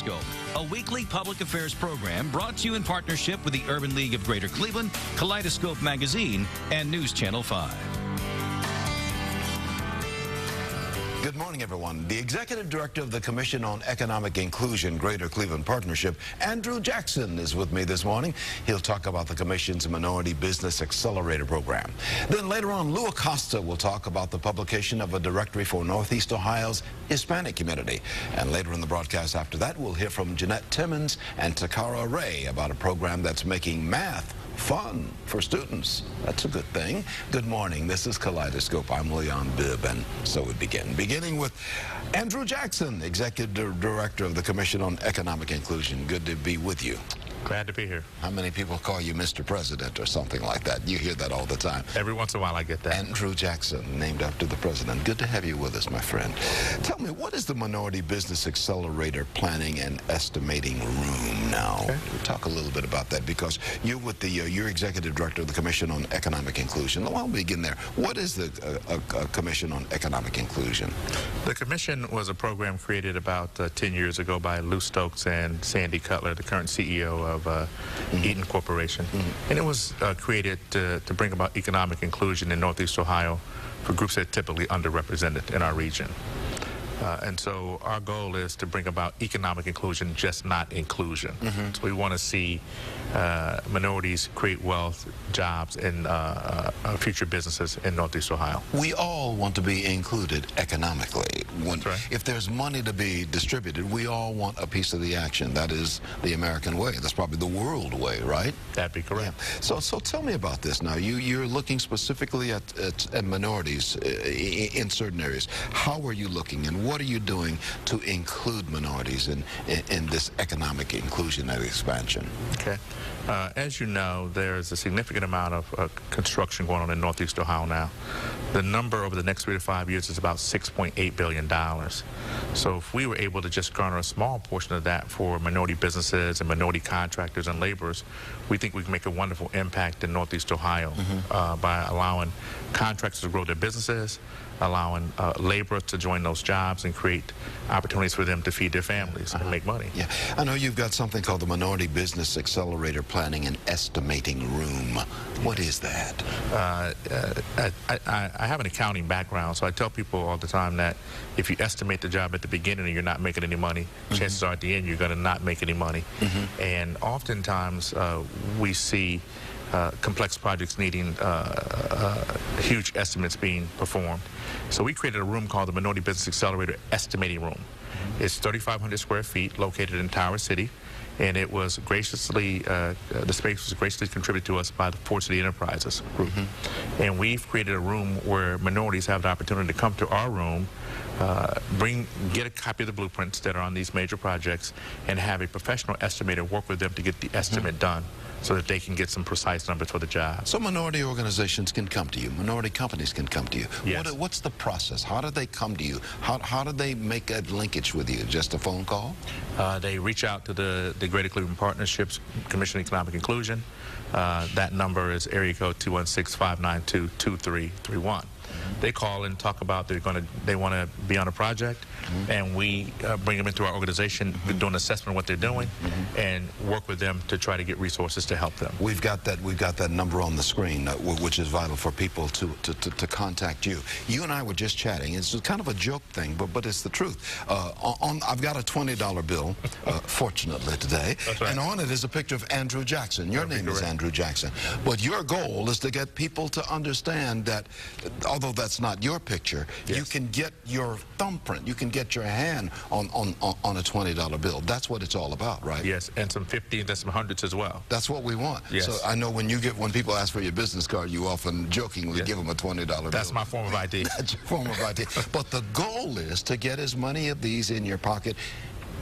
Kaleidoscope, a weekly public affairs program brought to you in partnership with the Urban League of Greater Cleveland, Kaleidoscope Magazine, and News Channel 5. Good morning, everyone. The Executive Director of the Commission on Economic Inclusion, Greater Cleveland Partnership, Andrew Jackson, is with me this morning. He'll talk about the Commission's Minority Business Accelerator Program. Then later on, Lou Acosta will talk about the publication of a directory for Northeast Ohio's Hispanic community. And later in the broadcast after that, we'll hear from Jeanette Timmons and Takara Ray about a program that's making math fun for students. That's a good thing. Good morning. This is Kaleidoscope. I'm Leon Bibb, and so we begin. Beginning with Andrew Jackson, Executive Director of the Commission on Economic Inclusion. Good to be with you. Glad to be here. How many people call you Mr. President or something like that? You hear that all the time. Every once in a while I get that. Andrew Jackson, named after the president. Good to have you with us, my friend. Tell me, what is the Minority Business Accelerator Planning and Estimating Room now? Okay. Talk a little bit about that, because you're with the you're Executive Director of the Commission on Economic Inclusion. Well, I'll begin there. What is the Commission on Economic Inclusion? The Commission was a program created about 10 years ago by Lou Stokes and Sandy Cutler, the current CEO of Eaton Corporation. And it was created to bring about economic inclusion in Northeast Ohio for groups that are typically underrepresented in our region. And so our goal is to bring about economic inclusion, just not inclusion. So we want to see minorities create wealth, jobs, and future businesses in Northeast Ohio. We all want to be included economically. That's right. If there's money to be distributed, we all want a piece of the action. That is the American way. That's probably the world way, right? That'd be correct. Yeah. So tell me about this now. You're looking specifically at minorities in certain areas. How are you looking, and what are you doing to include minorities in this economic inclusion and expansion? Okay. As you know, there's a significant amount of construction going on in Northeast Ohio now. The number over the next 3 to 5 years is about $6.8 billion. So if we were able to just garner a small portion of that for minority businesses and minority contractors and laborers, we think we can make a wonderful impact in Northeast Ohio by allowing contractors to grow their businesses, allowing laborers to join those jobs and create opportunities for them to feed their families and make money. Yeah, I know you've got something called the Minority Business Accelerator Planning and Estimating Room. What is that? I have an accounting background, so I tell people all the time that if you estimate the job at the beginning and you're not making any money, chances are at the end you're going to not make any money. And oftentimes we see complex projects needing huge estimates being performed. So we created a room called the Minority Business Accelerator Estimating Room. It's 3,500 square feet located in Tower City, and it was graciously, the space was graciously contributed to us by the Ford City Enterprises group. And we've created a room where minorities have the opportunity to come to our room, get a copy of the blueprints that are on these major projects, and have a professional estimator work with them to get the estimate done, so that they can get some precise numbers for the job. So minority organizations can come to you, minority companies can come to you. Yes. What's the process? How do they come to you? How do they make a linkage with you? Just a phone call? They reach out to the Greater Cleveland Partnerships Commission on Economic Inclusion. That number is area code 216-592-2331. They call and talk about they want to be on a project, and we bring them into our organization, do an assessment of what they're doing, and work with them to try to get resources to help them. We've got that number on the screen, which is vital for people to contact you. You and I were just chatting. It's kind of a joke thing, but it's the truth. I've got a $20 bill, fortunately today, Right. and on it is a picture of Andrew Jackson. Your name is Andrew Jackson, but your goal is to get people to understand that, although that's not your picture, you can get your thumbprint, you can get your hand on a $20 bill. That's what it's all about, right? Yes, and some 50s and some 100s as well. That's what we want. Yes. So I know when people ask for your business card, you often jokingly give them a $20 bill. That's my form of ID. That's your form of ID. But the goal is to get as many of these in your pocket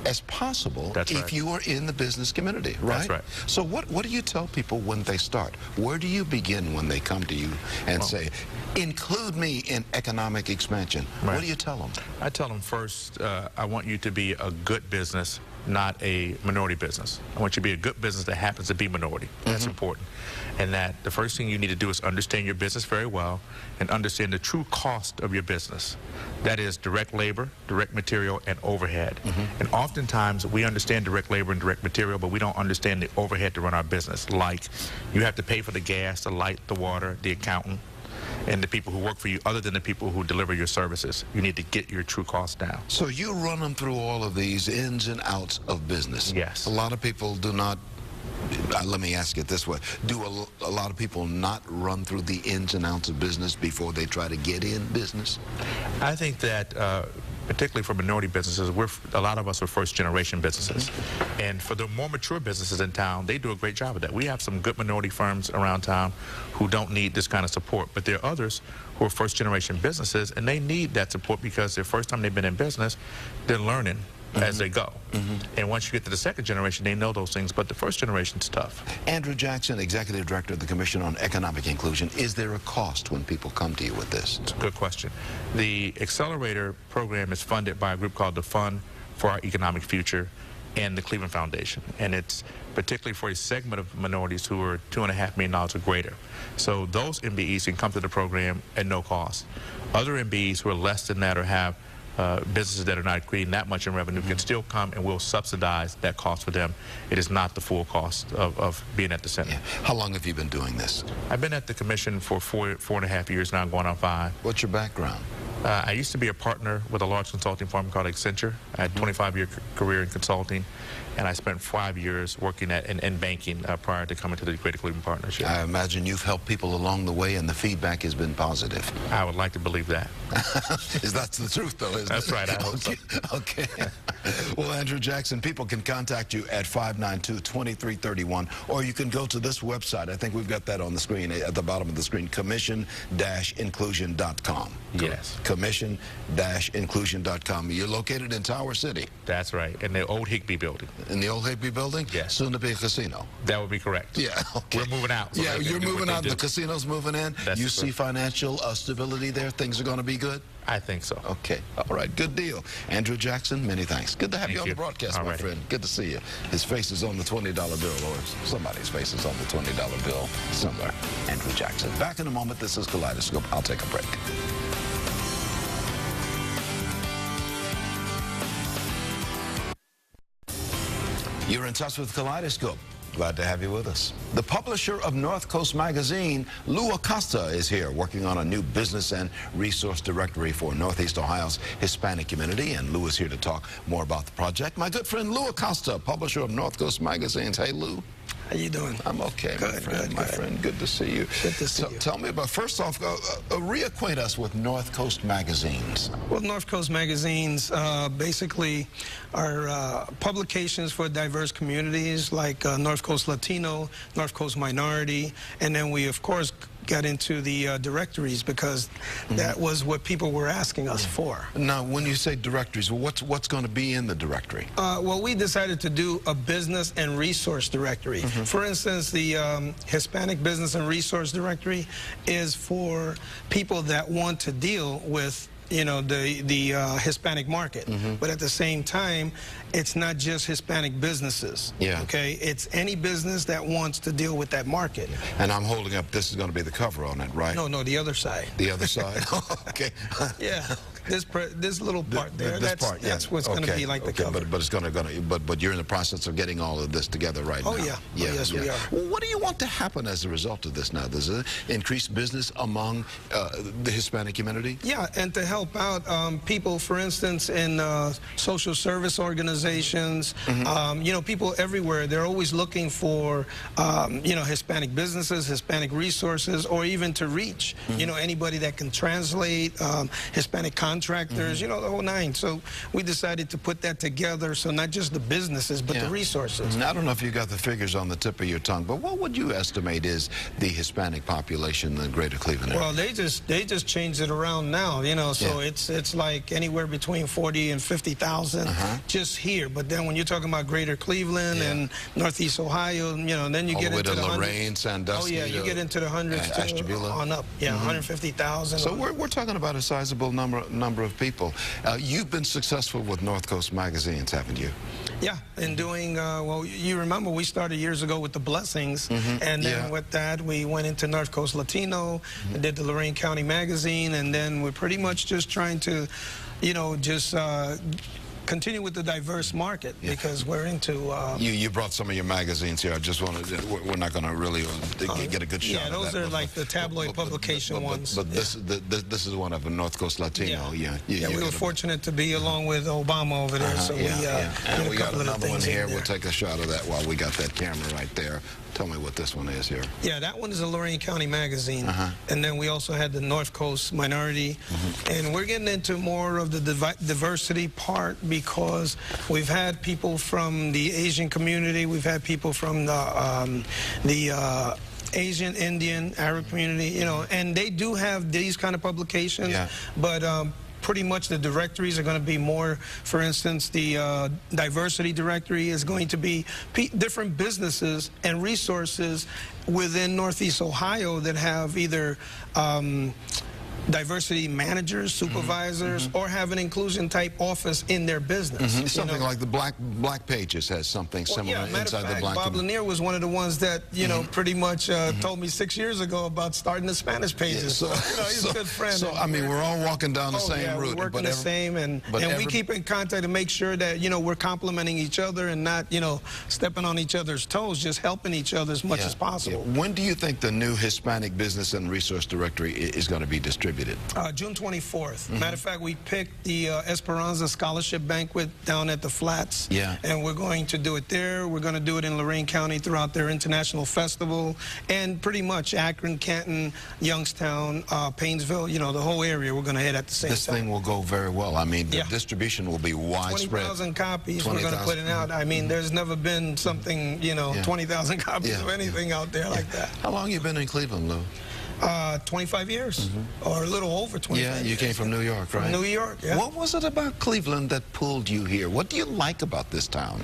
as possible. That's right. If you are in the business community, right? That's right. So what do you tell people when they start? Where do you begin when they come to you and say, include me in economic expansion? Right. What do you tell them? I tell them first, I want you to be a good business not a minority business. I want you to be a good business that happens to be minority. That's important. And that the first thing you need to do is understand your business very well and understand the true cost of your business. That is direct labor, direct material, and overhead. And oftentimes we understand direct labor and direct material, but we don't understand the overhead to run our business. Like you have to pay for the gas, the light, the water, the accountant, and the people who work for you other than the people who deliver your services. You need to get your true costs down. So you run them through all of these ins and outs of business. Yes. A lot of people do not, let me ask it this way, do a lot of people not run through the ins and outs of business before they try to get in business? I think that particularly for minority businesses, a lot of us are first-generation businesses. And for the more mature businesses in town, they do a great job of that. We have some good minority firms around town who don't need this kind of support, but there are others who are first-generation businesses, and they need that support because the first time they've been in business, they're learning as they go. And once you get to the second generation, they know those things, but the first generation's tough. Andrew Jackson, Executive Director of the Commission on Economic Inclusion. Is there a cost when people come to you with this? It's a good question. The Accelerator program is funded by a group called the Fund for Our Economic Future and the Cleveland Foundation. And it's particularly for a segment of minorities who are $2.5 million or greater. So those MBEs can come to the program at no cost. Other MBEs who are less than that or have businesses that are not creating that much in revenue can still come, and we'll subsidize that cost for them. It is not the full cost of being at the center. Yeah. How long have you been doing this? I've been at the commission for four and a half years now, going on 5. What's your background? I used to be a partner with a large consulting firm called Accenture. I had a 25-year career in consulting, and I spent 5 years working in banking prior to coming to the Greater Cleveland Partnership. I imagine you've helped people along the way, and the feedback has been positive. I would like to believe that. That's the truth, though, isn't That's it? right. I hope so. Okay. Well, Andrew Jackson, people can contact you at 592-2331, or you can go to this website. I think we've got that on the screen, at the bottom of the screen, commission-inclusion.com. Yes. Commission-inclusion.com. You're located in Tower City. That's right, in the old Higbee building. In the old Higbee building? Yes. Soon to be a casino. That would be correct. Yeah, okay. We're moving out. So yeah, you're moving out. The casino's moving in. That's you see financial stability there? Things are going to be good? I think so. Okay. All right. Good deal. Andrew Jackson, many thanks. Good to have you on the broadcast, my friend. Good to see you. His face is on the $20 bill, or somebody's face is on the $20 bill somewhere. Andrew Jackson. Back in a moment. This is Kaleidoscope. I'll take a break. You're in touch with Kaleidoscope. Glad to have you with us. The publisher of North Coast Magazine, Lou Acosta, is here working on a new business and resource directory for Northeast Ohio's Hispanic community, and Lou is here to talk more about the project. My good friend Lou Acosta, publisher of North Coast Magazines. Hey, Lou. How you doing? I'm okay, my friend. Good to see you. Good to see you. Tell me about, first off, reacquaint us with North Coast Magazines. Well, North Coast Magazines basically are publications for diverse communities like North Coast Latino, North Coast Minority, and then we, of course, got into the directories because that was what people were asking us for. Now, when you say directories, what's going to be in the directory? Well, we decided to do a business and resource directory. For instance, the Hispanic Business and Resource Directory is for people that want to deal with the Hispanic market. But at the same time, it's not just Hispanic businesses. Yeah. Okay? It's any business that wants to deal with that market. And I'm holding up, this is going to be the cover on it, right? No, the other side. The other side? Okay. Yeah. This little part there, that's what's going to be like the cover. But you're in the process of getting all of this together right now. Oh, yeah. Yes, we are. Well, what do you want to happen as a result of this now? Does it increase business among the Hispanic community? Yeah, and to help out people, for instance, in social service organizations, people everywhere, they're always looking for, Hispanic businesses, Hispanic resources, or even to reach, anybody that can translate, Hispanic contractors, the whole nine. So we decided to put that together, so not just the businesses, but the resources. Now, I don't know if you got the figures on the tip of your tongue, but what would you estimate is the Hispanic population in the Greater Cleveland area? Well, they just changed it around now, so it's like anywhere between 40 and 50,000 just here. But then when you're talking about Greater Cleveland and Northeast Ohio, then you get into the Lorraine, Sandusky. Oh yeah, you get into the hundreds on up. Yeah, 150,000. So we're talking about a sizable number of people. You've been successful with North Coast Magazines, haven't you? Yeah, and doing, well, you remember we started years ago with the Blessings, and then with that we went into North Coast Latino, did the Lorain County Magazine, and then we're pretty much just trying to, you know, just continue with the diverse market because we're into... you brought some of your magazines here. I just wanted to, we're not going to really get a good shot of that. Yeah, those are like the tabloid publication ones. But this is one of the North Coast Latino. Yeah, we were fortunate to be along with Obama over there, so and we got another one here. We'll take a shot of that while we got that camera right there. Tell me what this one is here. Yeah, that one is a Lorain County Magazine. And then we also had the North Coast Minority. And we're getting into more of the diversity part because we've had people from the Asian community, we've had people from the Asian, Indian, Arab community, you know, and they do have these kind of publications, but pretty much the directories are going to be more, for instance, the diversity directory is going to be different businesses and resources within Northeast Ohio that have either diversity managers, supervisors, or have an inclusion type office in their business. Something like the Black Pages has something similar inside the Black. Bob Lanier was one of the ones that pretty much told me 6 years ago about starting the Spanish pages. So he's a good friend. So I mean, we're all walking down the same route. We're working the same, and we keep in contact to make sure that we're complimenting each other and not stepping on each other's toes, just helping each other as much as possible. When do you think the new Hispanic Business and Resource Directory is going to be distributed? June 24th. Matter of fact, we picked the Esperanza Scholarship Banquet down at the Flats. And we're going to do it there. We're going to do it in Lorain County throughout their International Festival. And pretty much Akron, Canton, Youngstown, Painesville, the whole area we're going to hit at the same time. This thing will go very well. I mean, the distribution will be widespread. 20,000 copies we're going to put it out. I mean, there's never been something, 20,000 copies of anything out there like that. How long you been in Cleveland, Lou? 25 years, or a little over 25 years. Yeah, you came from New York, right? From New York, yeah. What was it about Cleveland that pulled you here? What do you like about this town?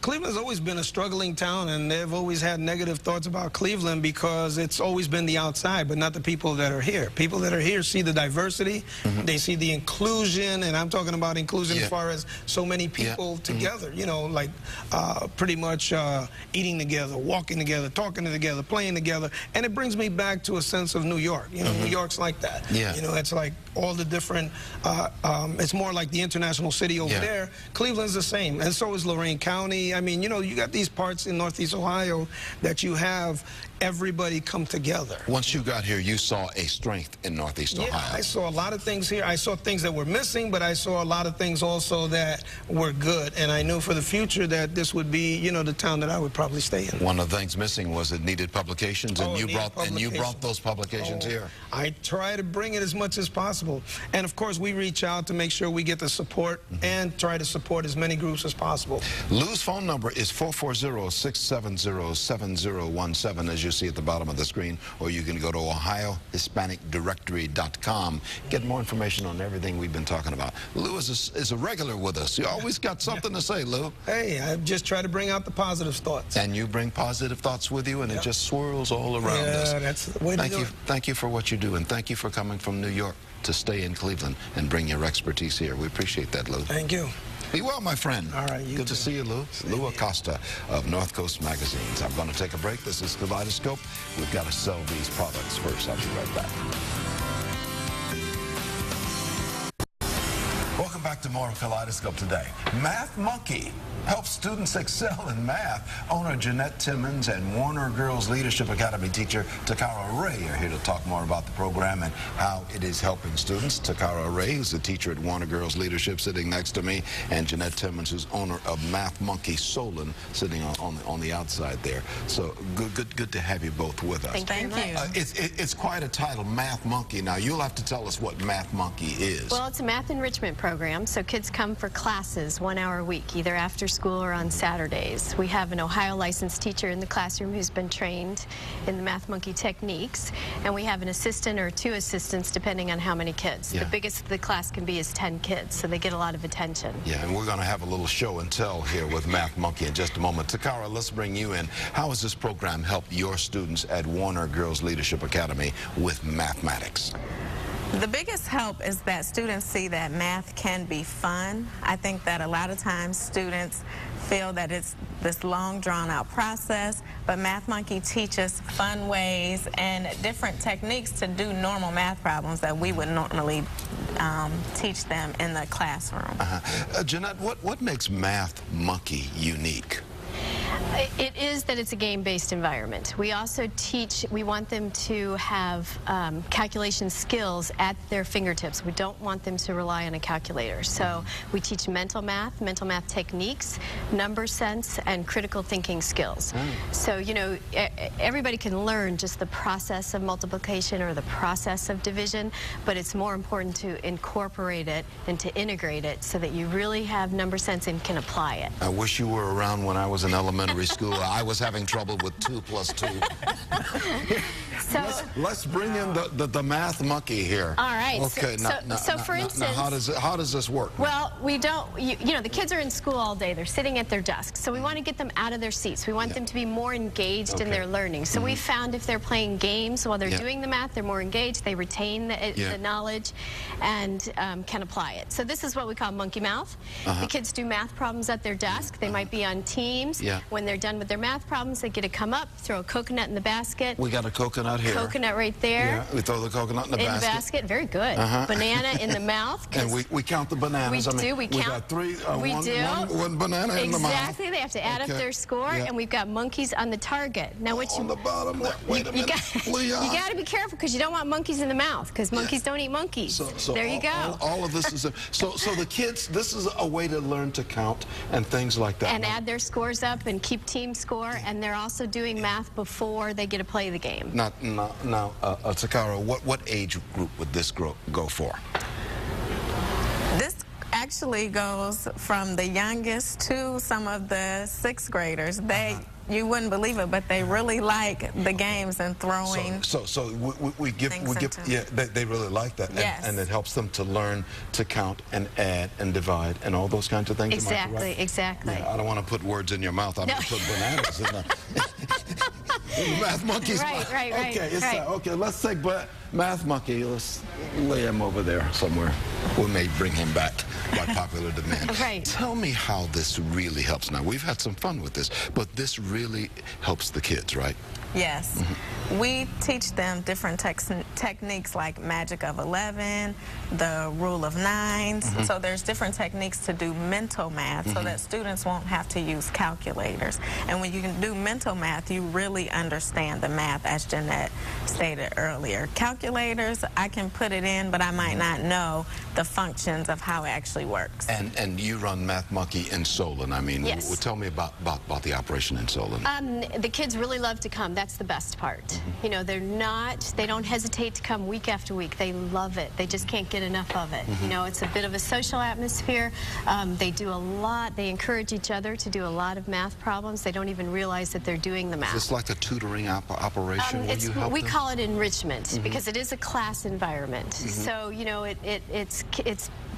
Cleveland's always been a struggling town, and they've always had negative thoughts about Cleveland because it's always been the outside, but not the people that are here. People that are here see the diversity, they see the inclusion, and I'm talking about inclusion as far as so many people together, like pretty much eating together, walking together, talking together, playing together, and it brings me back to a sense of New York. New York's like that. It's like all the different, it's more like the international city over there. Cleveland's the same, and so is Lorain County. I mean, you got these parts in Northeast Ohio that you have everybody come together. Once you got here, you saw a strength in Northeast Ohio. I saw a lot of things here. I saw things that were missing, but I saw a lot of things also that were good. And I knew for the future that this would be, the town that I would probably stay in. One of the things missing was it needed publications, and you brought those publications here. I try to bring it as much as possible. And of course, we reach out to make sure we get the support and try to support as many groups as possible. Lou's phone number is 440-670-7017, as you see at the bottom of the screen, or you can go to ohiohispanicdirectory.com. Get more information on everything we've been talking about. Lou is a regular with us. You always got something to say, Lou. Hey, I just try to bring out the positive thoughts. And you bring positive thoughts with you, and it just swirls all around us. That's the way to do it. Thank you for what you do, and thank you for coming from New York to stay in Cleveland and bring your expertise here. We appreciate that, Lou. Thank you. Be well, my friend. All right, Good to see you, Lou. Lou Acosta of North Coast Magazines. I'm going to take a break. This is Kaleidoscope. We've got to sell these products first. I'll be right back. Welcome back to more of Kaleidoscope today. Math Monkey helps students excel in math. Owner Jeanette Timmons and Warner Girls Leadership Academy teacher Takara Ray are here to talk more about the program and how it is helping students. Takara Ray, who's a teacher at Warner Girls Leadership, sitting next to me, and Jeanette Timmons, who's owner of Math Monkey Solon, sitting on the outside there. So good to have you both with us. Thank you. It's quite a title, Math Monkey. Now you'll have to tell us what Math Monkey is. Well, it's a math enrichment program, so kids come for classes 1 hour a week, either after school or on Saturdays. We have an Ohio licensed teacher in the classroom who's been trained in the Math Monkey techniques, and we have an assistant or 2 assistants depending on how many kids. The biggest the class can be is 10 kids, so they get a lot of attention. Yeah, and we're going to have a little show and tell here with Math Monkey in just a moment. Takara, let's bring you in. How has this program helped your students at Warner Girls Leadership Academy with mathematics? The biggest help is that students see that math can be fun. I think that a lot of times students feel that it's this long drawn-out process, but Math Monkey teaches fun ways and different techniques to do normal math problems that we would normally teach them in the classroom. Jeanette, what makes Math Monkey unique? It is that it's a game-based environment. We also we want them to have calculation skills at their fingertips. We don't want them to rely on a calculator. So we teach mental math techniques, number sense, and critical thinking skills. So, you know, everybody can learn just the process of multiplication or the process of division, but it's more important to incorporate it and to integrate it so that you really have number sense and can apply it. I wish you were around when I was in elementary school. I was having trouble with 2 plus 2. So let's bring in the Math Monkey here. All right. Okay. So for instance, how does this work? Well, we don't. You know, the kids are in school all day. They're sitting at their desks. So we want to get them out of their seats. We want them to be more engaged in their learning. So we found if they're playing games while they're doing the math, they're more engaged. They retain the knowledge and can apply it. So this is what we call monkey mouth. The kids do math problems at their desk. They might be on teams. When they're done with their math problems, they get to come up, throw a coconut in the basket. We got a coconut here. Coconut right there. Yeah, we throw the coconut in the basket. Very good. Banana in the mouth. And we count the bananas. We count. got 3. We one banana in the mouth. Exactly. They have to add up their score, and we've got monkeys on the target. Now, on the bottom. Wait a minute. You got to be careful because you don't want monkeys in the mouth because monkeys don't eat monkeys. So there you go. All of this is so the kids. This is a way to learn to count and things like that. And add their scores up and keep team score, and they're also doing math before they get to play the game. Now, Takara, what age group would this go for? This actually goes from the youngest to some of the 6th graders. You wouldn't believe it, but they really like the games and throwing. So we give they really like that, and it helps them to learn to count and add and divide and all those kinds of things. Exactly. Yeah, I don't want to put words in your mouth. I'm going to put bananas in the Math Monkey's mouth. Right. Okay, let's take Math Monkey. Let's lay him over there somewhere. We may bring him back by popular demand. Right. Tell me how this really helps. Now, we've had some fun with this, but this really helps the kids, right? Yes. We teach them different techniques like magic of 11, the rule of 9s. So there's different techniques to do mental math so that students won't have to use calculators. And when you can do mental math, you really understand the math, as Jeanette stated earlier. Calculators, I can put it in, but I might not know the functions of how it actually works. And you run Math Monkey in Solon. I mean, tell me about the operation in Solon. The kids really love to come. That's the best part. You know, they don't hesitate to come week after week. They love it. They just can't get enough of it. You know, it's a bit of a social atmosphere. They do a lot. They encourage each other to do a lot of math problems. They don't even realize that they're doing the math. Is this like a tutoring operation where you help we them? call it enrichment because it is a class environment. So, you know, it's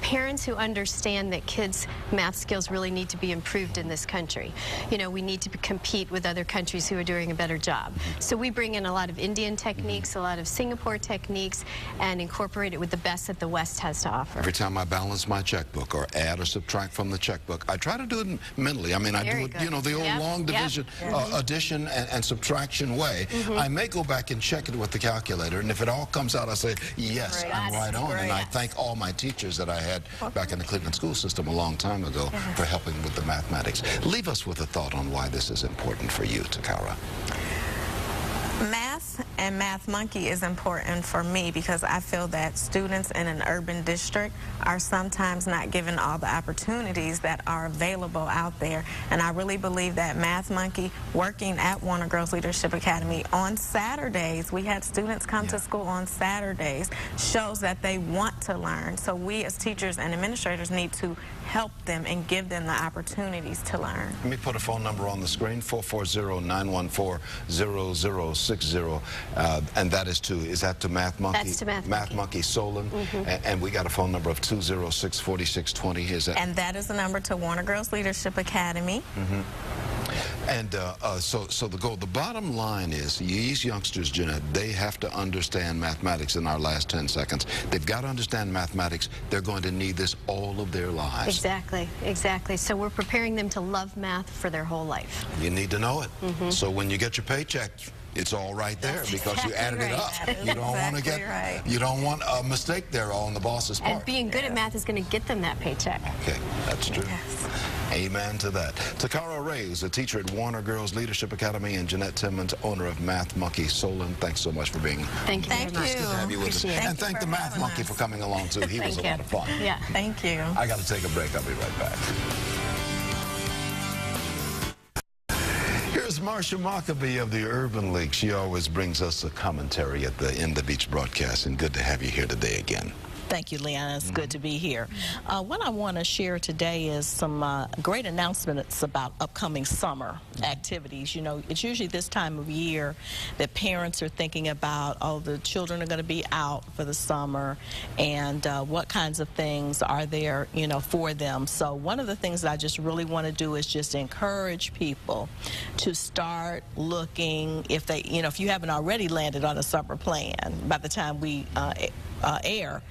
parents who understand that kids' math skills really need to be improved in this country. You know, we need to compete with other countries who are doing a better job. So we bring in a lot of Indian techniques, a lot of Singapore techniques, and incorporate it with the best that the West has to offer. Every time I balance my checkbook or add or subtract from the checkbook, I try to do it mentally. I mean, I do it, you know, the old long division, addition and subtraction way. I may go back and check it with the calculator, and if it all comes out, I say, yes, I'm right on. And I thank all my teachers that I had back in the Cleveland school system a long time ago for helping with the mathematics. Leave us with a thought on why this is important for you, Takara. Math and Math Monkey is important for me because I feel that students in an urban district are sometimes not given all the opportunities that are available out there. And I really believe that Math Monkey, working at Warner Girls Leadership Academy on Saturdays, we had students come to school on Saturdays, shows that they want to learn. So we as teachers and administrators need to help them and give them the opportunities to learn. Let me put a phone number on the screen, 440-914-0060. And that is that to Math Monkey? That's to Math Monkey. Math Monkey Solon. And we got a phone number of 206-4620. Is that? And that is the number to Warner Girls Leadership Academy. And so the bottom line is these youngsters, Jeanette, they have to understand mathematics in our last 10 seconds. They've got to understand mathematics. They're going to need this all of their lives. Exactly, exactly. So we're preparing them to love math for their whole life. You need to know it. So when you get your paycheck, it's all right there because you added it up. You don't want to get, you don't want a mistake there on the boss's part. And being good at math is going to get them that paycheck. Okay, that's true. Yes. Amen to that. Takara Reyes, a teacher at Warner Girls Leadership Academy, and Jeanette Timmons, owner of Math Monkey Solon. Thanks so much for being here. Thank you very much. Good to have you with us. And thank the Math Monkey for coming along too. He was a lot of fun. Yeah. Thank you. I got to take a break. I'll be right back. Here's Marsha Maccabee of the Urban League. She always brings us a commentary at the end of each broadcast, and good to have you here today again. Thank you, Leanna. It's good to be here. What I want to share today is some great announcements about upcoming summer activities. You know, it's usually this time of year that parents are thinking about, oh, the children are going to be out for the summer, and what kinds of things are there, you know, for them. So one of the things that I just really want to do is just encourage people to start looking, if they, you know, if you haven't already landed on a summer plan by the time we air,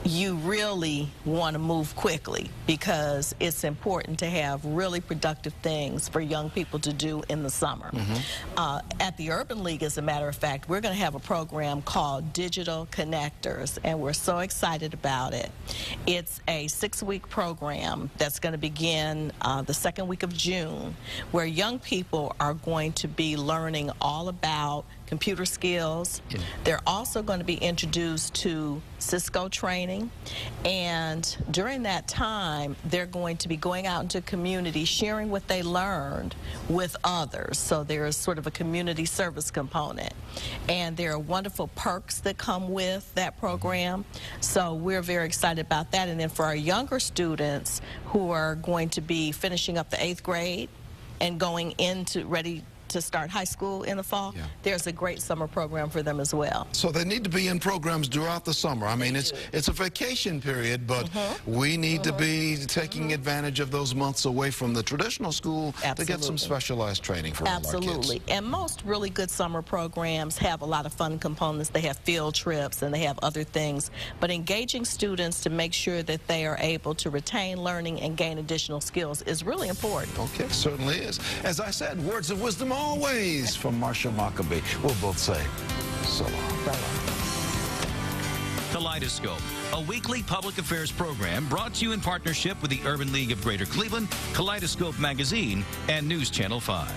you really want to move quickly because it's important to have really productive things for young people to do in the summer. At the Urban League, as a matter of fact, we're going to have a program called Digital Connectors, and we're so excited about it. It's a 6-week program that's going to begin the second week of June, where young people are going to be learning all about computer skills. They're also going to be introduced to Cisco training, and during that time they're going to be going out into community sharing what they learned with others. So there's sort of a community service component, and there are wonderful perks that come with that program. So we're very excited about that. And then for our younger students who are going to be finishing up the 8th grade and going into ready to start high school in the fall, there's a great summer program for them as well. So they need to be in programs throughout the summer. I mean, it's a vacation period, but we need to be taking advantage of those months away from the traditional school to get some specialized training for all our kids. Absolutely. And most really good summer programs have a lot of fun components. They have field trips and they have other things, but engaging students to make sure that they are able to retain learning and gain additional skills is really important. Okay, certainly is. As I said, words of wisdom always from Marsha Maccabee. We'll both say so long. Kaleidoscope, a weekly public affairs program brought to you in partnership with the Urban League of Greater Cleveland, Kaleidoscope Magazine, and News Channel 5.